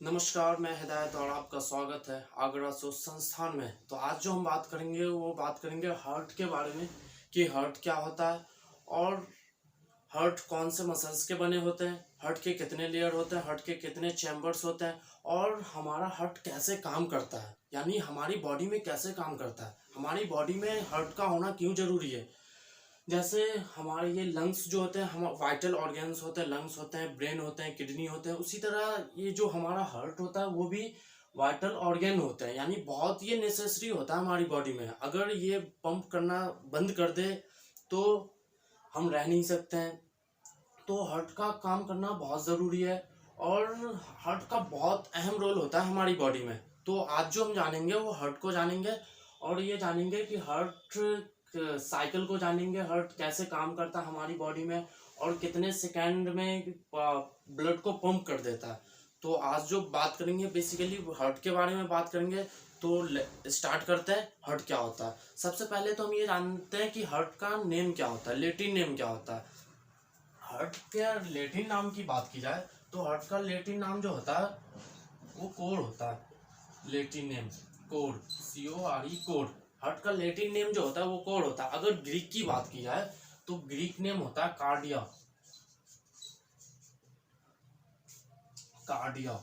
नमस्कार, मैं हिदायत और आपका स्वागत है आगरा सोच संस्थान में। तो आज जो हम बात करेंगे वो बात करेंगे हार्ट के बारे में कि हार्ट क्या होता है और हार्ट कौन से मसल्स के बने होते हैं, हार्ट के कितने लेयर होते हैं, हार्ट के कितने चैम्बर्स होते हैं और हमारा हार्ट कैसे काम करता है, यानी हमारी बॉडी में कैसे काम करता है, हमारी बॉडी में हार्ट का होना क्यों जरूरी है। जैसे हमारे ये लंग्स जो होते हैं, हम वाइटल ऑर्गन्स होते हैं, लंग्स होते हैं, ब्रेन होते हैं, किडनी होते हैं, उसी तरह ये जो हमारा हार्ट होता है वो भी वाइटल ऑर्गन होते हैं, यानी बहुत ये नेसेसरी होता है हमारी बॉडी में। अगर ये पंप करना बंद कर दे तो हम रह नहीं सकते हैं। तो हार्ट का काम करना बहुत ज़रूरी है और हार्ट का बहुत अहम रोल होता है हमारी बॉडी में। तो आज जो हम जानेंगे वो हार्ट को जानेंगे और ये जानेंगे कि हार्ट साइकिल को जानेंगे, हार्ट कैसे काम करता है हमारी बॉडी में और कितने सेकंड में ब्लड को पंप कर देता है। तो आज जो बात करेंगे बेसिकली हार्ट के बारे में बात करेंगे। तो स्टार्ट करते हैं, हार्ट क्या होता है। सबसे पहले तो हम ये जानते हैं कि हार्ट का नेम क्या होता है, लेटिन नेम क्या होता है। हार्ट के लेटिन नाम की बात की जाए तो हार्ट का लेटिन नाम जो होता है वो कोर होता है। Latin name core, CORE core. Heart का लेटिन नेम जो होता है वो कोर होता है। अगर ग्रीक की बात की जाए तो ग्रीक नेम होता है कार्डिया। कार्डिया।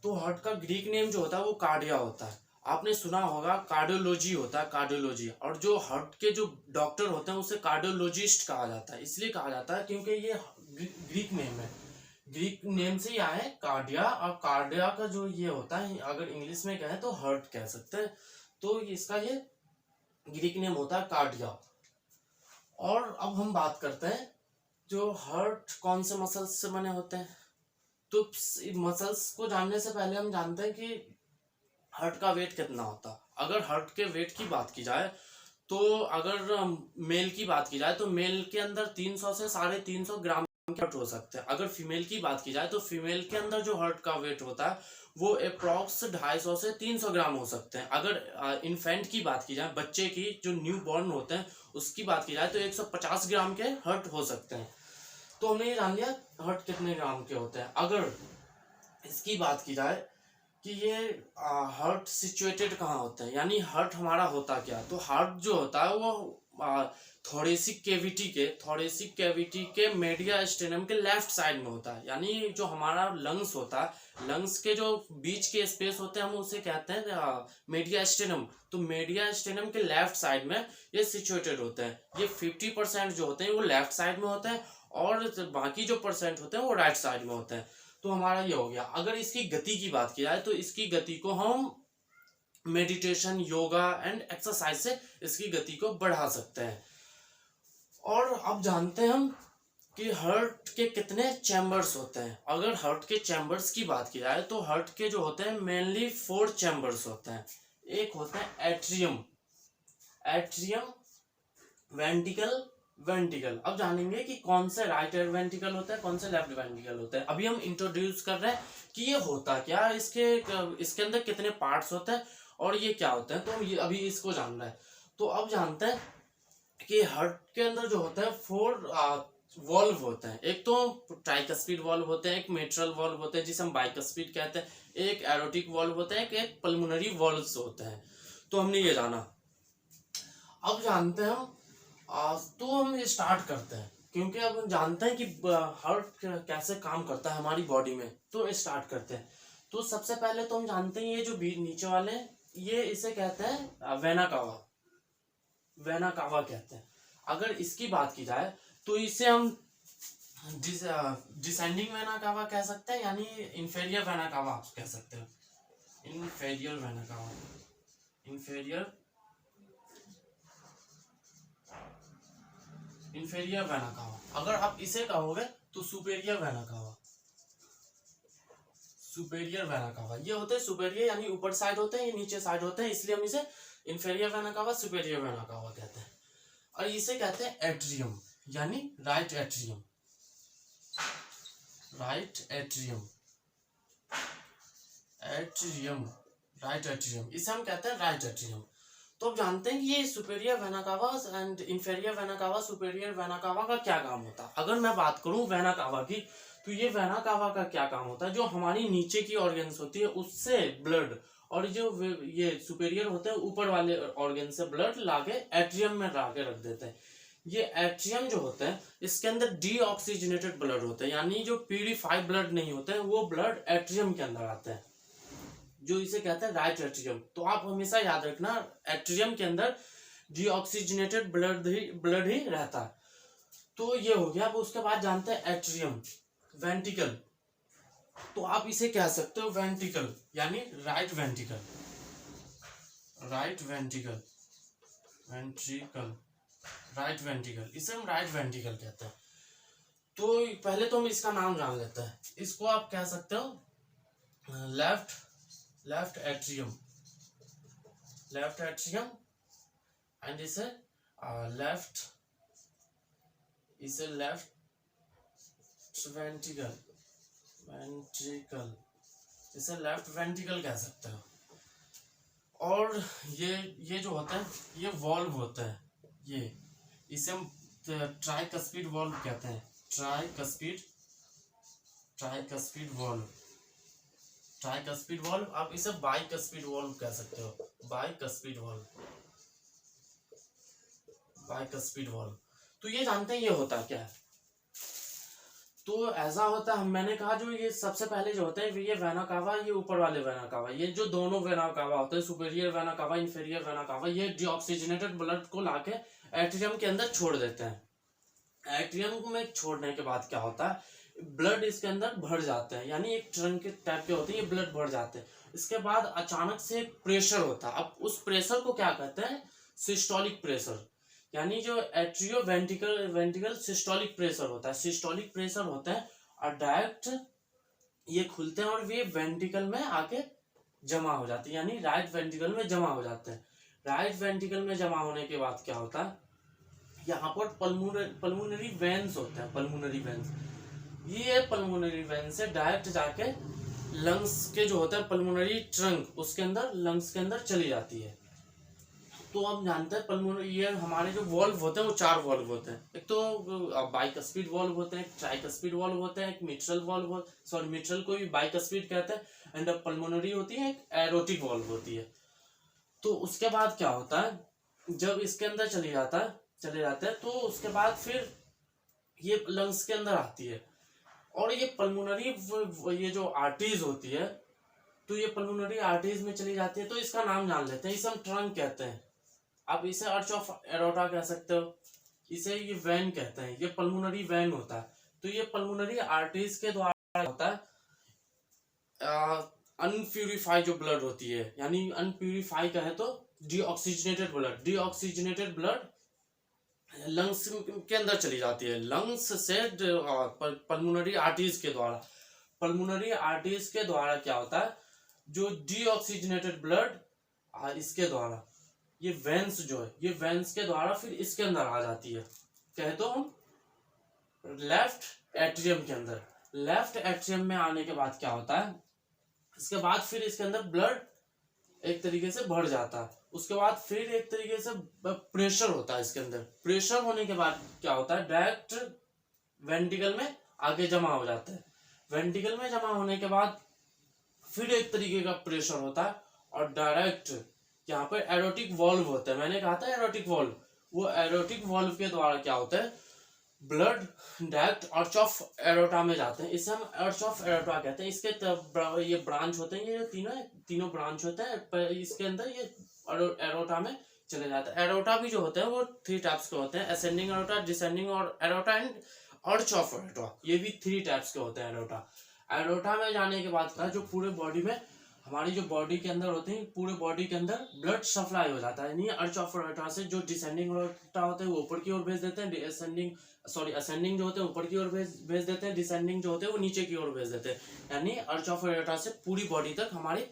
तो हार्ट का ग्रीक नेम जो होता है वो कार्डिया होता है। आपने सुना होगा कार्डियोलॉजी होता है, कार्डियोलॉजी। और जो हार्ट के जो डॉक्टर होते हैं उसे कार्डियोलॉजिस्ट कहा जाता है। इसलिए कहा जाता है क्योंकि ये ग्रीक नेम है, ग्रीक नेम से ही आया है कार्डिया। और कार्डिया का जो ये होता है, अगर इंग्लिश में कहें तो हार्ट कह सकते हैं। तो इसका ये ग्रीक नेम होता है कार्डिया। और अब हम बात करते हैं जो हार्ट कौन से मसल्स से बने होते हैं। तो मसल्स को जानने से पहले हम जानते हैं कि हार्ट का वेट कितना होता है। अगर हार्ट के वेट की बात की जाए तो अगर मेल की बात की जाए तो मेल के अंदर 300 से 350 ग्राम के हार्ट हो सकते हैं। अगर फीमेल की बात की जाए तो फीमेल के अंदर जो हार्ट का वेट होता है वो अप्रॉक्स 250 से 300 ग्राम हो सकते हैं। अगर इन्फेंट की बात की जाए, बच्चे की जो न्यू बॉर्न होते हैं उसकी बात की जाए तो 150 ग्राम के हार्ट हो सकते हैं। तो हमने ये जान लिया हार्ट कितने ग्राम के होते हैं। अगर इसकी बात की जाए कि ये हार्ट सिचुएटेड कहाँ होता है, यानी हार्ट हमारा होता क्या। तो हार्ट जो होता है वो थोरेसिक कैविटी के मेडिया स्टेनम के लेफ्ट साइड में होता है। यानी जो हमारा लंग्स होता है, लंग्स के जो बीच के स्पेस होते हैं हम उसे कहते हैं मेडिया स्टेनम। तो मेडिया स्टेनम के लेफ्ट साइड में ये सिचुएटेड होते हैं। ये 50% जो होते हैं वो लेफ्ट साइड में होते हैं और बाकी जो परसेंट होते हैं वो राइट साइड में होते हैं। तो हमारा ये हो गया। अगर इसकी गति की बात की जाए तो इसकी गति को हम मेडिटेशन, योगा एंड एक्सरसाइज से इसकी गति को बढ़ा सकते हैं। और अब जानते हैं हम कि हार्ट के कितने चैम्बर्स होते हैं। अगर हार्ट के चैम्बर्स की बात की जाए तो हार्ट के जो होते हैं मेनली 4 चैम्बर्स होते हैं। एक होता है एट्रियम, वेंटिकल, वेंटिकल। अब जानेंगे कि कौन से राइट वेंटिकल होता है, कौन से लेफ्ट वेंटिकल होता है। अभी हम इंट्रोड्यूस कर रहे हैं कि ये होता क्या, इसके अंदर कितने पार्ट्स होते हैं और ये क्या होते हैं। तो हम ये अभी इसको जान रहे हैं। तो अब जानते हैं कि हार्ट के अंदर जो होता है 4 वॉल्व होते हैं। एक तो ट्राइकस्पिड वॉल्व होते हैं, एक मेट्रल वॉल्व होते हैं जिसे हम बाइकस्पिड कहते हैं, एक एरोटिक वॉल्व होते हैं, एक पल्मोनरी वॉल्व्स होते हैं। तो हमने ये जाना। अब जानते हैं हम तो हम स्टार्ट करते हैं क्योंकि अब हम जानते हैं कि हार्ट कैसे काम करता है हमारी बॉडी में। तो स्टार्ट करते हैं। तो सबसे पहले तो हम जानते हैं ये जो नीचे वाले ये इसे कहते हैं वेना कावा, वेना कावा कहते हैं। अगर इसकी बात की जाए तो इसे हम डिसेंडिंग वेना कावा कह सकते हैं, यानी इंफेरियर वेना कावा आप कह सकते हैं। Inferior vena cava, inferior vena cava. अगर आप इसे कहोगे तो superior vena cava, superior vena cava. ये होते हैं सुपेरियर यानी ऊपर साइड होते हैं, ये नीचे साइड होते हैं, इसलिए हम इसे inferior vena cava, superior vena cava कहते हैं। और इसे कहते हैं एट्रियम, यानी right atrium, right atrium, atrium, right atrium, इसे हम कहते हैं राइट एट्रियम। तो अब जानते हैं कि ये superior vena cava and inferior vena cava, superior vena cava का क्या काम होता है। अगर मैं बात करूं वेना कावा की तो तो ये वेना कावा का क्या काम होता है, जो हमारी नीचे की ऑर्गन्स होती है उससे ब्लड, और जो ये सुपेरियर होते हैं ऊपर वाले ऑर्गन से ब्लड लाके एट्रियम में लाके रख देते हैं। ये एट्रियम जो होता है इसके अंदर डीऑक्सीजनेटेड ब्लड होते हैं, यानी जो प्यूरिफाइड ब्लड नहीं होते हैं वो ब्लड एट्रियम के अंदर आते हैं, जो इसे कहते हैं राइट एट्रियम। तो आप हमेशा याद रखना एट्रियम के अंदर डीऑक्सीजनेटेड ब्लड ही रहता है। तो ये हो गया। अब उसके बाद जानते हैं एट्रियम, वेंट्रिकल। तो आप इसे कह सकते हो वेंट्रिकल, यानी right ventricle, right ventricle, ventricle, right ventricle, इसे हम राइट वेंट्रिकल कहते हैं। तो पहले तो हम इसका नाम जान लेते हैं। इसको आप कह सकते हो left atrium, left atrium, and इसे लेफ्ट वेंट्रिकल, वेंट्रिकल, इसे लेफ्ट वेंट्रिकल कह सकते हो। और ये जो होता है ये वॉल्व होता है, ये इसे हम ट्राइकस्पिड वॉल्व कहते हैं, ट्राइकस्पिड वॉल्व, ट्राइकस्पिड वॉल्व। आप इसे बाइकस्पिड वॉल्व कह सकते हो, बाइकस्पिड वॉल्व, बाइकस्पिड वॉल्व। तो ये जानते हैं ये होता क्या है। तो ऐसा होता है, मैंने कहा जो ये सबसे पहले जो होता है ये वेना कावा, ये ऊपर वाले वेना कावा, ये जो दोनों वेना कावा होते हैं, superior vena cava, inferior vena cava, ये डीऑक्सीजनेटेड ब्लड को लाके एट्रियम के अंदर छोड़ देते हैं। एट्रियम में छोड़ने के बाद क्या होता है, ब्लड इसके अंदर भर जाते हैं, यानी एक ट्रंक के टाइप के होते हैं, ये ब्लड भर जाते हैं। इसके बाद अचानक से प्रेशर होता है। अब उस प्रेशर को क्या कहते हैं, सिस्टोलिक प्रेशर, यानी जो एट्रियो वेंट्रिकल सिस्टोलिक प्रेशर होता है, सिस्टोलिक प्रेशर होता है, और डायरेक्ट ये खुलते हैं और ये वेंट्रिकल में आके जमा हो जाते हैं, यानी राइट वेंट्रिकल में जमा हो जाते हैं। राइट वेंट्रिकल में जमा होने के बाद क्या होता है, यहाँ पर पल्मोनरी वेन्स होते हैं, पल्मोनरी वेन्स, ये पल्मोनरी वेन से डायरेक्ट जाके लंग्स के जो होता है पल्मोनरी ट्रंक, उसके अंदर लंग्स के अंदर चली जाती है। तो हम जानते हैं पल्मोनरी, ये हमारे जो वॉल्व होते हैं वो 4 वॉल्व होते हैं। एक तो बाइकस्पिड वॉल्व होते हैं, ट्राइकस्पिड वॉल्व होते हैं, एक मिट्रल वॉल्व, सॉरी मिट्रल को भी बाइकस्पिड कहते हैं, एंड पल्मोनरी होती है, एक एरोटिक वॉल्व होती है। तो उसके बाद क्या होता है, जब इसके अंदर चले जाते हैं तो उसके बाद फिर ये लंग्स के अंदर आती है, और ये पल्मोनरी ये जो आर्टरीज होती है, तो ये पल्मोनरी आर्टरीज में चली जाती है। तो इसका नाम जान लेते हैं, इसे हम ट्रंक कहते हैं। आप इसे आर्च ऑफ एरोटा कह सकते हो, इसे ये वेन कहते हैं, ये पल्मोनरी वेन होता है। तो ये पल्मोनरी आर्टरीज के द्वारा होता है अनप्यूरिफाइड जो ब्लड होती है, यानी अनप्यूरिफाई कहे तो डीऑक्सीजनेटेड ब्लड लंग्स के अंदर चली जाती है, लंग्स से पल्मोनरी आर्टरीज के द्वारा। पल्मोनरी आर्टरीज के द्वारा क्या होता है, जो डीऑक्सीजनेटेड ब्लड इसके द्वारा, ये वेंस जो है, ये वेंस के द्वारा फिर इसके अंदर आ जाती है, कहे तो हम लेफ्ट एट्रियम के अंदर। लेफ्ट एट्रियम में आने के बाद क्या होता है, इसके बाद फिर इसके अंदर ब्लड एक तरीके से भर जाता है। उसके बाद फिर एक तरीके से प्रेशर होता है इसके अंदर। प्रेशर होने के बाद क्या होता है, डायरेक्ट वेंट्रिकल में आगे जमा हो जाता है। वेंट्रिकल में जमा होने के बाद फिर एक तरीके का प्रेशर होता है, और डायरेक्ट यहाँ पर एरोटिक वॉल्व होता है। मैंने कहा था एरोटिक वॉल्व, वो एरोटिक वॉल्व के द्वारा क्या होता है, blood direct arch of aorta में जाते हैं, इसे हम आर्च ऑफ एरोटा कहते हैं। इसके ये ब्रांच होते हैं, ये तीनों ब्रांच होते हैं, इसके अंदर ये एरोटा में चले जाते हैं। एरोटा भी जो होते हैं वो 3 टाइप्स के होते हैं, असेंडिंग एरोटा, डिसेंडिंग और aorta, and arch of aorta, ये भी 3 टाइप्स के होते हैं एरोटा। एरोटा में जाने के बाद का जो पूरे बॉडी में, हमारी जो बॉडी के अंदर होते हैं, पूरे बॉडी के अंदर ब्लड सप्लाई हो जाता है। नहीं, अर्च ऑफ एरोटा से जो डिसेंडिंग एरोटा होते हैं वो ऊपर की ओर भेज देते हैं, असेंडिंग जो होते हैं ऊपर की ओर भेज देते हैं, डिसेंडिंग जो होते हैं वो नीचे की ओर भेज देते हैं। यानी अर्च ऑफ एरोटा से पूरी बॉडी तक हमारी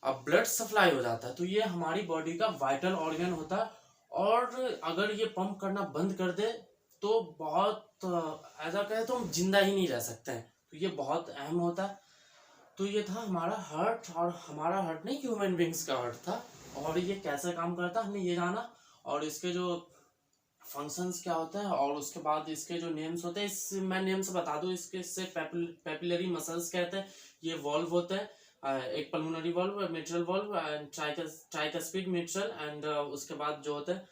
ब्लड सप्लाई हो जाता है। तो ये हमारी बॉडी का वाइटल ऑर्गन होता है, और अगर ये पंप करना बंद कर दे तो बहुत ऐसा कहे तो हम जिंदा ही नहीं रह सकते हैं। तो ये बहुत अहम होता है। तो ये था हमारा हार्ट, और हमारा हार्ट नहीं, ह्यूमन बींग्स का हार्ट था, और ये कैसे काम करता है हमने ये जाना, और इसके जो फंक्शंस क्या होता है और उसके बाद इसके जो नेम्स होते हैं, इस मैं नेम्स बता दूं इसके। इससे पेपिलरी मसल्स कहते हैं। ये वॉल्व होते हैं, एक pulmonary valve, mitral valve and tricuspid mitral, and उसके बाद जो होते हैं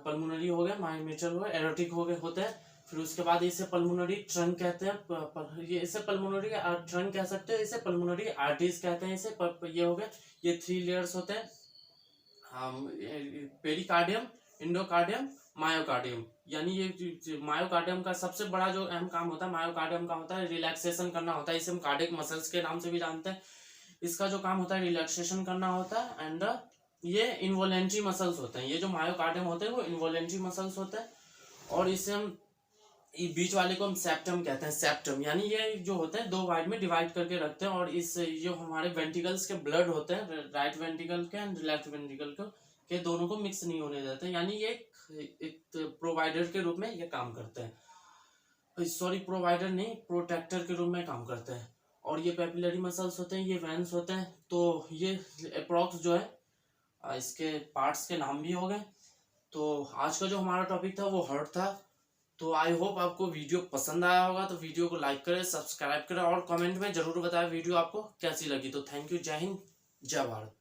पल्मोनरी हो गया, मायोमिट्रल हो गया, एरोटिक हो गए होते हैं। फिर उसके बाद इसे पल्मोनरी ट्रंक कहते हैं, ये इसे पल्मोनरी ट्रंक कह सकते हैं, इसे पल्मोनरी आर्टरीज कहते हैं। इसे ये हो गया, ये 3 लेयर्स होते हैं, पेरिकार्डियम, इंडोकार्डियम, मायोकार्डियम। यानी ये मायोकार्डियम का सबसे बड़ा जो अहम काम होता है मायोकार्डियम का होता है रिलैक्सेशन करना होता है। इसे हम कार्डियक मसल्स के नाम से भी जानते हैं। इसका जो काम होता है रिलैक्सेशन करना होता है। एंड ये इनवॉलेंट्री मसल्स होते हैं। ये जो मायोकार्डियम होते हैं वो इनवॉलेंट्री मसल्स होते हैं। और इसे हम बीच वाले को हम सेप्टम कहते हैं। सेप्टम यानी ये जो होते हैं 2 पार्ट में डिवाइड करके रखते हैं। और इस जो हमारे वेंट्रिकल्स के ब्लड होते हैं, राइट वेंट्रिकल के एंड लेफ्ट वेंट्रिकल के दोनों को मिक्स नहीं होने देते। यानी ये एक प्रोवाइडर के रूप में ये काम करते हैं। सॉरी, प्रोवाइडर नहीं, प्रोटेक्टर के रूप में काम करते हैं। और ये पेपिलरी मसल्स होते हैं, ये वेन्स होते हैं। तो ये अप्रॉक्स जो है इसके पार्ट्स के नाम भी हो गए। तो आज का जो हमारा टॉपिक था वो हार्ट था। तो आई होप आपको वीडियो पसंद आया होगा। तो वीडियो को लाइक करें, सब्सक्राइब करें और कमेंट में जरूर बताएं वीडियो आपको कैसी लगी। तो थैंक यू, जय हिंद, जय भारत।